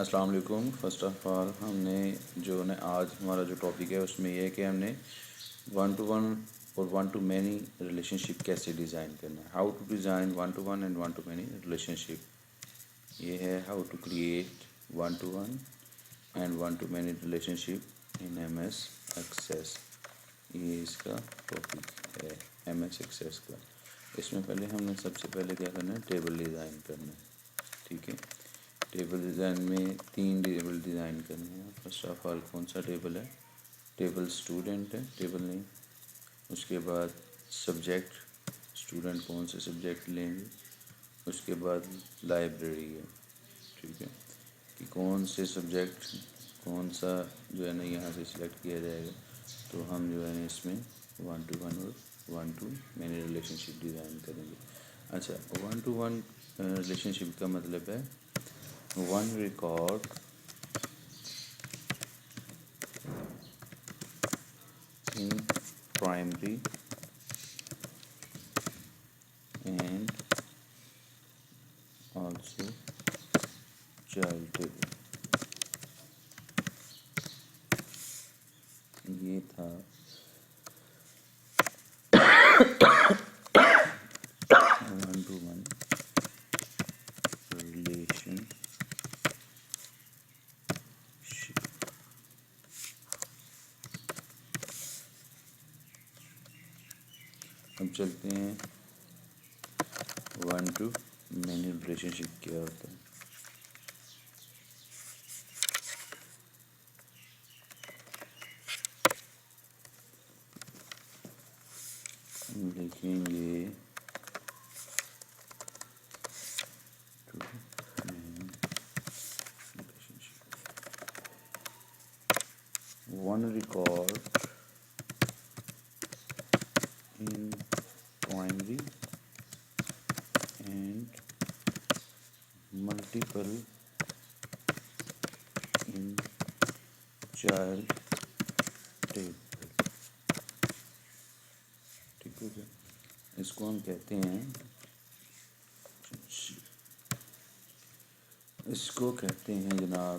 السلام علیکم. First of all ہم نے جو آج ہمارا جو ٹاپک ہے اس میں یہ ہے کہ ہم نے ون ٹو ون اور one to many relationship کیسے ڈیزائن کرنا ہے. How to design one to one and one to many relationship. یہ ہے how to create one to one and one to many relationship in M S Access. یہ اس کا topic ہے M S access کا. اس میں پہلے ہم نے سب سے پہلے کیا کرنا ہے, ٹیبل ڈیزائن کرنا ہے. ٹھیک ہے, ٹیبل ڈیزائن میں 3 ٹیبل ڈیزائن کرنے ہیں. فرسٹ آف آل کون سا ٹیبل ہے؟ ٹیبل اسٹوڈنٹ ہے, ٹیبل نہیں. اس کے بعد سبجیکٹ, اسٹوڈنٹ کون سے سبجیکٹ لیں گے. اس کے بعد لائبریری ہے. ٹھیک ہے, کہ کون سے سبجیکٹ کون سا جو ہے نا یہاں سے سلیکٹ کیا جائے گا. تو ہم جو ہے نا اس میں ون ٹو ون اور one to many relationship design کریں گے. اچھا, one to one relationship کا مطلب ہے one record in primary and also child table. یہ تھا one to one relationship. اب چلتے ہیں one to many relationship کیا ہوتا ہے. دیکھیں گے one record in primary and multiple in child table. ٹھیک ہے, اس کو ہم کہتے ہیں جناب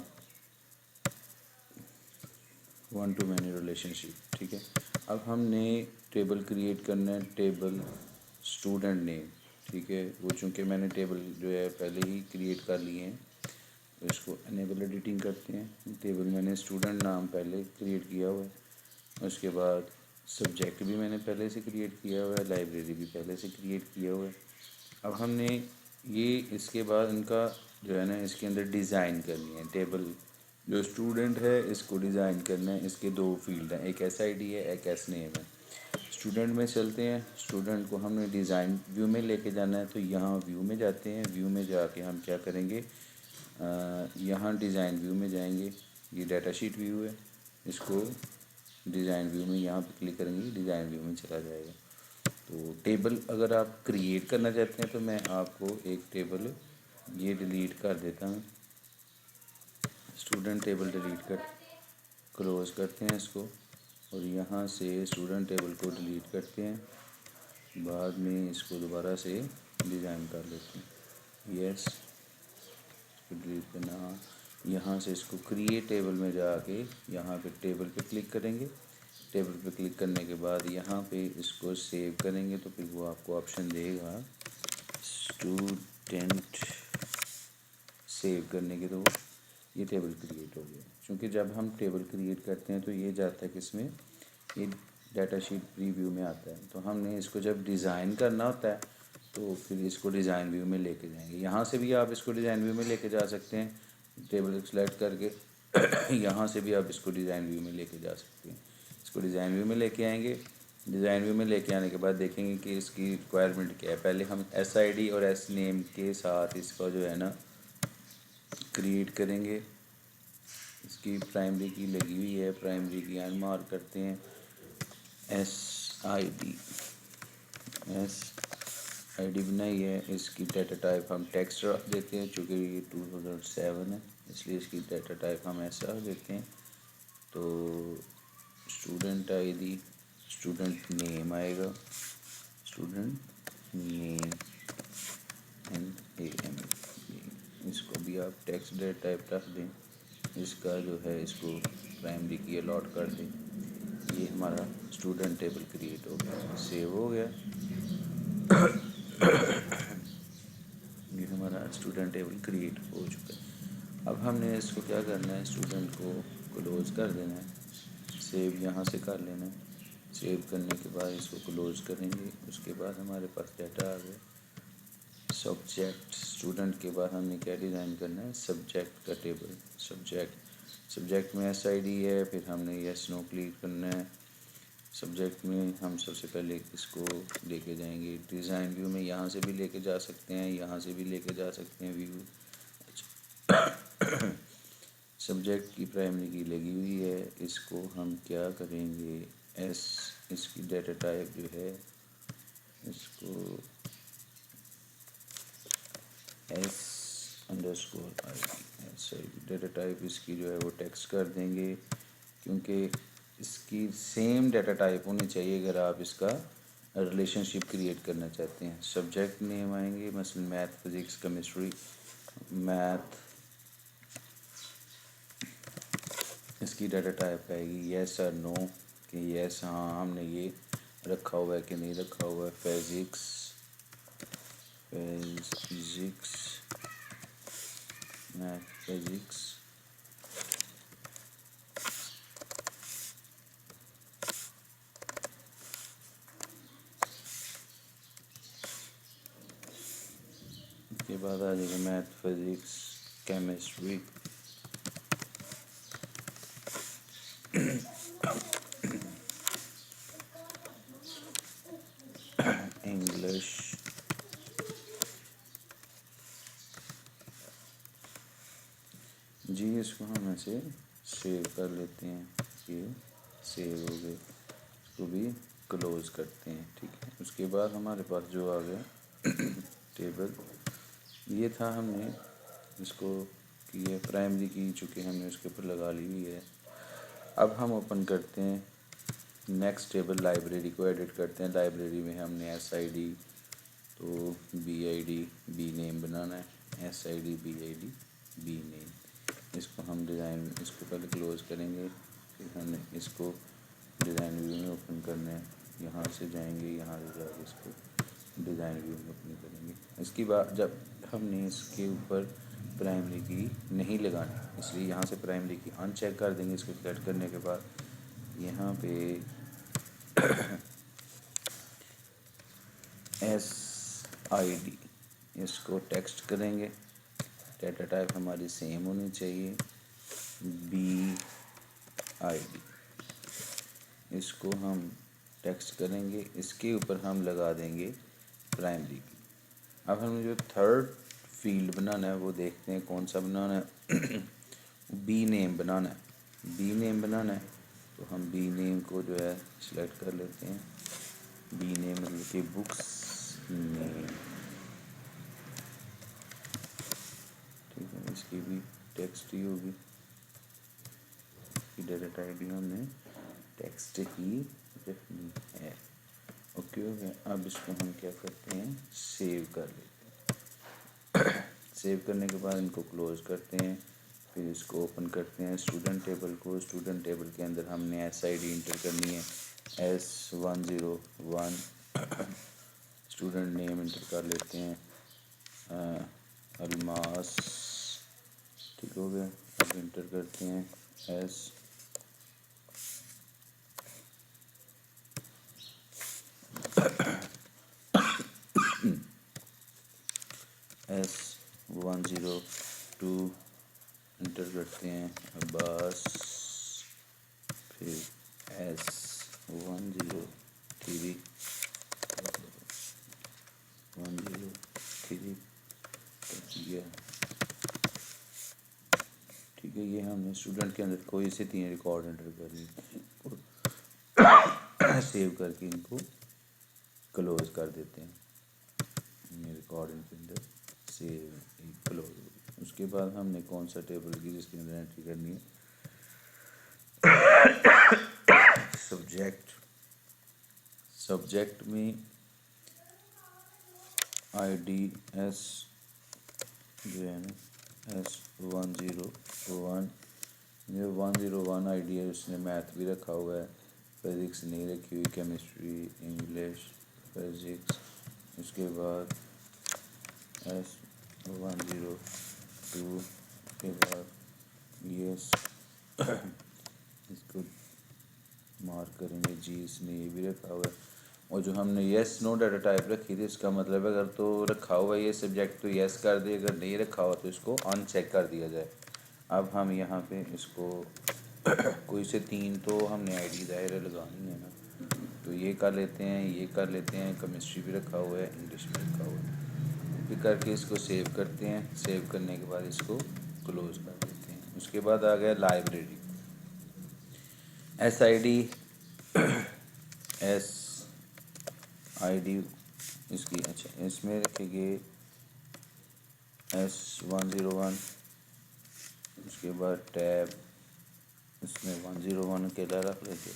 ون ٹو مینی ریلیشن شپ. ٹھیک ہے, اب ہم نے ٹیبل کریٹ کرنا ہے, ٹیبل اسٹوڈنٹ نیم. ٹھیک ہے, وہ چونکہ میں نے ٹیبل جو ہے پہلے ہی کریٹ کر لیے ہیں تو اس کو انیبل ایڈیٹنگ کرتے ہیں. ٹیبل میں نے اسٹوڈنٹ نام پہلے کریٹ کیا ہوا ہے. اس کے بعد سبجیکٹ بھی میں نے پہلے سے کریٹ کیا ہوا ہے, لائبریری بھی پہلے سے کریٹ کیا ہوا ہے. اب ہم نے یہ اس کے بعد ان کا جو ہے نا اس کے اندر ڈیزائن کرنی ہے. ٹیبل جو اسٹوڈنٹ ہے اس کو ڈیزائن کرنا ہے. اس کے 2 فیلڈ ہیں, ایک ایس آئی ڈی ہے, ایک ایس نیم ہے. اسٹوڈنٹ میں چلتے ہیں. اسٹوڈنٹ کو ہم نے ڈیزائن ویو میں لے کے جانا ہے, تو یہاں ویو میں جاتے ہیں. ویو میں جا کے ہم کیا کریں گے, یہاں ڈیزائن ویو میں جائیں گے. یہ ڈیٹا شیٹ ویو ہے, اس کو ڈیزائن ویو میں یہاں پہ کلک کریں گے, ڈیزائن ویو میں چلا جائے گا. تو ٹیبل اگر آپ کریٹ کرنا چاہتے ہیں تو میں آپ کو ایک ٹیبل یہ ڈیلیٹ کر دیتا ہوں. اسٹوڈنٹ ٹیبل ڈیلیٹ کر کلوز کرتے ہیں اس کو, اور یہاں سے اسٹوڈنٹ ٹیبل کو ڈیلیٹ کرتے ہیں. بعد میں اس کو دوبارہ سے ڈیزائن کر لیتے ہیں. یس, ڈیلیٹ کرنا. یہاں سے اس کو کریٹ ٹیبل میں جا کے یہاں پہ ٹیبل پہ کلک کریں گے. ٹیبل پہ کلک کرنے کے بعد یہاں پہ اس کو سیو کریں گے, تو پھر وہ آپ کو آپشن دے گا اسٹوڈنٹ. سیو کرنے کے تو یہ ٹیبل کریٹ ہو گیا. چونکہ جب ہم ٹیبل کریٹ کرتے ہیں تو یہ جاتا ہے کس میں, یہ ڈیٹا شیٹ پری ویو میں آتا ہے. تو ہم نے اس کو جب ڈیزائن کرنا ہوتا ہے تو پھر اس کو ڈیزائن ویو میں لے کے جائیں گے. یہاں سے بھی آپ اس کو ڈیزائن ویو میں لے کے جا سکتے ہیں, ٹیبل سلیکٹ کر کے. یہاں سے بھی آپ اس کو ڈیزائن ویو میں لے کے جا سکتے ہیں. اس کو ڈیزائن ویو میں لے کے آئیں گے. ڈیزائن ویو میں لے کے آنے کے بعد دیکھیں گے کہ اس کی ریکوائرمنٹ کیا ہے. پہلے ہم ایس آئی ڈی اور ایس نیم کے ساتھ اس کا جو ہے نا کریٹ کریں گے. اس کی پرائمری کی لگی ہوئی ہے, پرائمری کی اینڈ مارک کرتے ہیں S I D. S I D بنائی ہے. اس کی ڈیٹا ٹائپ ہم ٹیکسٹ رکھ دیتے ہیں, چونکہ یہ 2007 ہے اس لیے اس کی ڈیٹا ٹائپ ہم ایسا رکھ دیتے ہیں. تو student I D, student name آئے گا, student name and A M. اس کو بھی آپ ٹیکسٹ ڈیٹا ٹائپ رکھ دیں، اس کا جو ہے اس کو پرائمری کی الاٹ کر دیں. یہ ہمارا اسٹوڈنٹ ٹیبل کریٹ ہو گیا، سیو ہو گیا. یہ ہمارا اسٹوڈنٹ ٹیبل کریٹ ہو چکا ہے. اب ہم نے اس کو کیا کرنا ہے، اسٹوڈنٹ کو کلوز کر دینا ہے، سیو یہاں سے کر لینا ہے. سیو کرنے کے بعد اس کو کلوز کریں گے. اس کے بعد ہمارے پاس ڈیٹا آ گیا. سبجیکٹ اسٹوڈنٹ کے بعد ہم نے کیا ڈیزائن کرنا ہے، سبجیکٹ کا ٹیبل. سبجیکٹ میں ایس آئی ڈی ہے، پھر ہم نے یس نو کلک کرنا ہے. سبجیکٹ میں ہم سب سے پہلے اس کو لے کے جائیں گے ڈیزائن ویو میں. یہاں سے بھی لے کے جا سکتے ہیں، یہاں سے بھی لے کے جا سکتے ہیں ویو. سبجیکٹ کی پرائمری کی لگی ہوئی ہے. اس کو ہم کیا کریں گے، اس کی ڈیٹا ٹائپ جو ہے اس کو S underscore I D data type اس کی جو ہے وہ ٹیکسٹ کر دیں گے، کیونکہ اس کی سیم ڈیٹا ٹائپ ہونی چاہیے اگر آپ اس کا ریلیشن شپ کریٹ کرنا چاہتے ہیں. سبجیکٹ نیم آئیں گے مثلا میتھ، فزکس، کیمسٹری. میتھ اس کی ڈیٹا ٹائپ آئے گی یس اور نو، کہ یس ہاں ہم نے یہ رکھا ہوا ہے کہ نہیں رکھا ہوا ہے. فزکس میتھ فزکس اس کے بعد آ جائے گا میتھ فزکس کیمسٹری. انگلش جی. اس کو ہم ایسے سیو کر لیتے ہیں، یہ سیو ہو گئے. اس کو بھی کلوز کرتے ہیں. ٹھیک ہے. اس کے بعد ہمارے پاس جو آ گیا ٹیبل، یہ تھا ہم نے اس کو کی پرائمری کی چونکہ ہم نے اس کے اوپر لگا لی ہوئی ہے. اب ہم اوپن کرتے ہیں نیکسٹ ٹیبل، لائبریری کو ایڈٹ کرتے ہیں. لائبریری میں ہم نے ایس آئی ڈی تو B I D B name بنانا ہے. S I D B I D B name. اس کو ہم ڈیزائن اس کو پہلے کلوز کریں گے، پھر ہم نے اس کو ڈیزائن ویو میں اوپن کرنا ہے. یہاں سے جائیں گے، یہاں سے جا کے اس کو ڈیزائن ویو میں اوپن کریں گے. اس کی بعد جب ہم نے اس کے اوپر پرائمری کی نہیں لگانی، اس لیے یہاں سے پرائمری کی ان چیک کر دیں گے. اس کو سلیکٹ کرنے کے بعد یہاں پہ ایس آئی ڈی اس کو ٹیکسٹ کریں گے. ڈیٹا ٹائپ ہماری سیم ہونی چاہیے. بی آئی ڈی اس کو ہم ٹیکسٹ کریں گے. اس کے اوپر ہم لگا دیں گے پرائمری کی. اب ہمیں جو تھرڈ فیلڈ بنانا ہے وہ دیکھتے ہیں کون سا بنانا ہے. بی نیم بنانا ہے. بی نیم بنانا ہے تو ہم بی نیم کو جو ہے سلیکٹ کر لیتے ہیں. بی نیم مطلب کہ بکس نیم. ٹھیک ہے. اس کی بھی ٹیکسٹ ہی ہوگی، کی ڈیٹا ٹائپ بھی ہم نے ٹیکسٹ ہی رکھنی ہے. اوکے ہو گیا. اب اس کو ہم کیا کرتے ہیں، سیو کر لیتے ہیں. سیو کرنے کے بعد ان کو کلوز کرتے ہیں. پھر اس کو اوپن کرتے ہیں اسٹوڈنٹ ٹیبل کو. اسٹوڈنٹ ٹیبل کے اندر ہم نے ایس آئی ڈی انٹر کرنی ہے S101. اسٹوڈنٹ نیم انٹر کر لیتے ہیں الماس. ٹھیک ہو گیا. اب انٹر کرتے ہیں S102. انٹر کرتے ہیں عباس. پھر S103 گیا. ٹھیک ہے. یہ ہم نے اسٹوڈنٹ کے اندر کوئی سے 3 ریکارڈ انٹر کر لیے. سیو کر کے ان کو کلوز کر دیتے ہیں. ریکارڈ ان کے اندر سیو کلوز ہو گئی. اس کے بعد ہم نے کون سا ٹیبل کی جس کے اندر انٹری کرنی ہے، سبجیکٹ میں آئی ڈی ایس جو ہے نا S101 جو 101 آئی ڈی ہے اس نے میتھ بھی رکھا ہوا ہے, فزکس نہیں رکھی ہوئی, کیمسٹری, انگلش, فزکس. اس کے بعد S102 کے بعد یس اس کو مارک کریں گے جی, اس نے یہ بھی رکھا ہوا ہے. اور جو ہم نے یس نو ڈیٹا ٹائپ رکھی تھی اس کا مطلب ہے اگر تو رکھا ہوا ہے یہ سبجیکٹ تو یس کر دے, اگر نہیں رکھا ہوا تو اس کو ان چیک کر دیا جائے. اب ہم یہاں پہ اس کو کوئی سے 3 تو ہم نے آئی ڈی ظاہر لگانی ہے نا, تو یہ کر لیتے ہیں, یہ کر لیتے ہیں. کیمسٹری بھی رکھا ہوا ہے, انگلش بھی رکھا ہوا ہے. پھر کر کے اس کو سیو کرتے ہیں. سیو کرنے کے بعد اس کو کلوز کر دیتے ہیں. اس کے بعد آ گیا لائبریری. ایس آئی ڈی اس کی اچھا اس میں رکھیں گے S101. اس کے بعد ٹیب اس میں 101 اکیلا رکھ لیتے.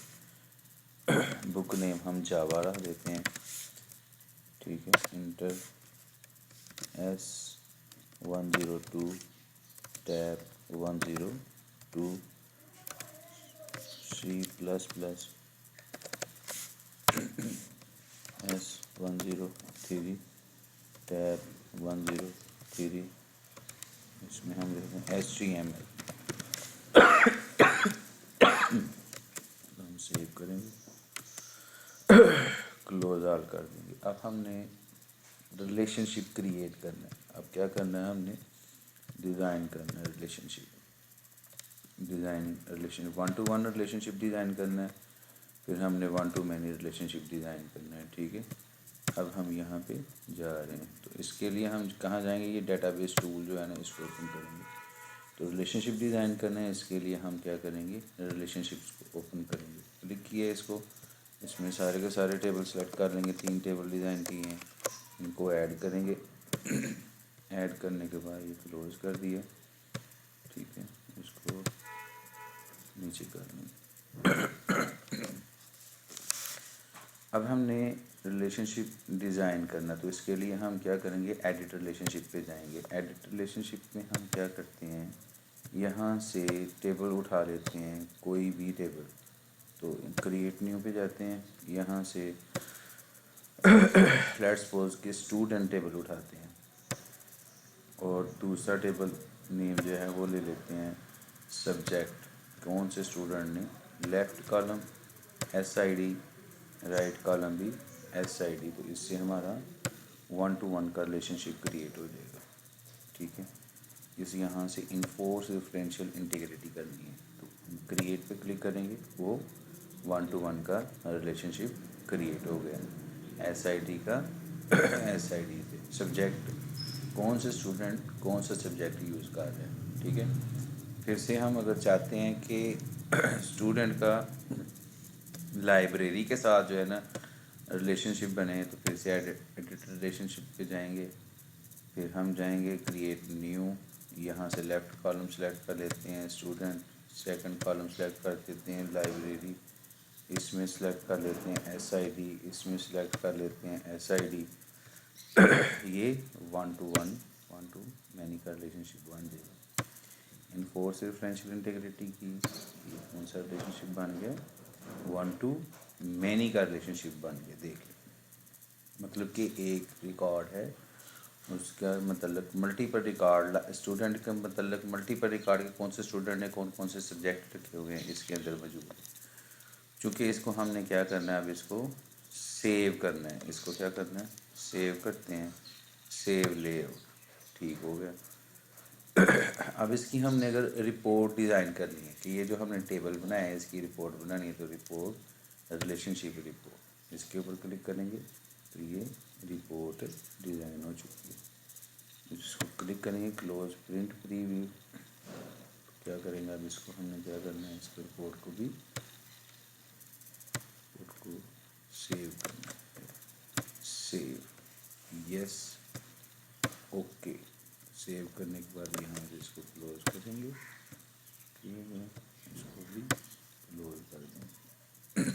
بک نیم ہم جاوا رکھ دیتے ہیں, ٹھیک ہے. Enter S102 tab 102 C++ S103 tab 103. اس میں ہم دیکھتے ہیں HTML. ہم سیو کریں گے, کلوز آل کر دیں گے. اب ہم نے ریلیشن شپ کریٹ کرنا ہے. اب کیا کرنا ہے, ہم نے ڈیزائن کرنا ہے ریلیشن شپ. ریلیشن 1-to-1 ریلیشن شپ ڈیزائن کرنا ہے. پھر ہم نے 1-to-many ریلیشن شپ ڈیزائن کرنا ہے, ٹھیک ہے. اب ہم یہاں پہ جا رہے ہیں, تو اس کے لیے ہم کہاں جائیں گے, یہ ڈیٹا بیس ٹول جو ہے نا اس کو اوپن کریں گے. تو ریلیشن شپ ڈیزائن کرنا ہے, اس کے لیے ہم کیا کریں گے, ریلیشن شپس کو اوپن کریں گے. کلک کیے اس کو, اس میں سارے کے سارے ٹیبل سلیکٹ کر لیں گے. 3 ٹیبل ڈیزائن کیے ہیں, ان کو ایڈ کریں گے. ایڈ کرنے کے بعد یہ کلوز کر دیا, ٹھیک ہے. اس کو نیچے کر لیں گے. اب ہم نے ریلیشن شپ ڈیزائن کرنا, تو اس کے لیے ہم کیا کریں گے, ایڈٹ ریلیشن شپ پہ جائیں گے. ایڈٹ ریلیشن شپ میں ہم کیا کرتے ہیں, یہاں سے ٹیبل اٹھا لیتے ہیں, کوئی بھی ٹیبل. تو کریٹ نیو پہ جاتے ہیں, یہاں سے لیٹس سپوز کہ اسٹوڈنٹ ٹیبل اٹھاتے ہیں, اور دوسرا ٹیبل نیم جو ہے وہ لے لیتے ہیں سبجیکٹ, کون سے اسٹوڈنٹ نے. Left column SID, right column بھی SID. تو اس سے ہمارا 1-to-1 کا ریلیشن شپ کریٹ ہو جائے گا, ٹھیک ہے. اس یہاں سے انفورس ریفرینشیل انٹیگریٹی کرنی ہے, تو کریٹ پہ کلک کریں گے, وہ 1-to-1 کا ریلیشن شپ کریٹ ہو گیا. SID کا SID پہ سبجیکٹ, کون سے اسٹوڈنٹ کون سا سبجیکٹ یوز کر رہے ہیں, ٹھیک ہے. پھر سے ہم اگر چاہتے ہیں کہ اسٹوڈنٹ کا لائبریری کے ساتھ جو ہے نا ریلیشن شپ بنے, تو پھر سے ایڈٹ ریلیشن شپ پہ جائیں گے. پھر ہم جائیں گے کریٹ نیو, یہاں سے لیفٹ کالم سلیکٹ کر لیتے ہیں اسٹوڈنٹ, سیکنڈ کالم سلیکٹ کر دیتے ہیں لائبریری, اس میں سلیکٹ کر لیتے ہیں SID, اس میں سلیکٹ کر لیتے ہیں SID. یہ 1-to-1 کا ریلیشن شپ بن جائے گا. انفورس ریفرینشیل انٹیگریٹی کی یہ کون سا ریلیشن شپ بن گیا, 1-to-many کا ریلیشن شپ بن گیا. دیکھ لیں, مطلب کہ ایک ریکارڈ ہے, اس کا متعلق ملٹیپل ریکارڈ, اسٹوڈنٹ کے متعلق ملٹیپل ریکارڈ کے کون سے اسٹوڈنٹ ہیں, کون کون سے سبجیکٹ رکھے ہوئے ہیں اس کے اندر موجود ہے. چونکہ اس کو ہم نے کیا کرنا ہے, اب اس کو سیو کرنا ہے. اس کو کیا کرنا ہے, سیو کرتے ہیں, سیو لے آؤٹ, ٹھیک ہو گیا. اب اس کی ہم نے اگر رپورٹ ڈیزائن کرنی ہے کہ یہ جو ہم نے ٹیبل بنایا ہے اس کی رپورٹ بنانی ہے, تو رپورٹ ریلیشن شپ رپورٹ, اس کے اوپر کلک کریں گے تو یہ رپورٹ ڈیزائن ہو چکی ہے. اس کو کلک کریں گے, کلوز پرنٹ پریویو. کیا کریں گے, اب اس کو ہم نے کیا کرنا ہے, اس کے رپورٹ کو بھی سیو کرنا ہے. سیو, یس, اوکے. سیو کرنے کے بعد یہاں سے اس کو کلوز کریں گے, ٹھیک ہے. اس کو بھی کلوز کر دیں.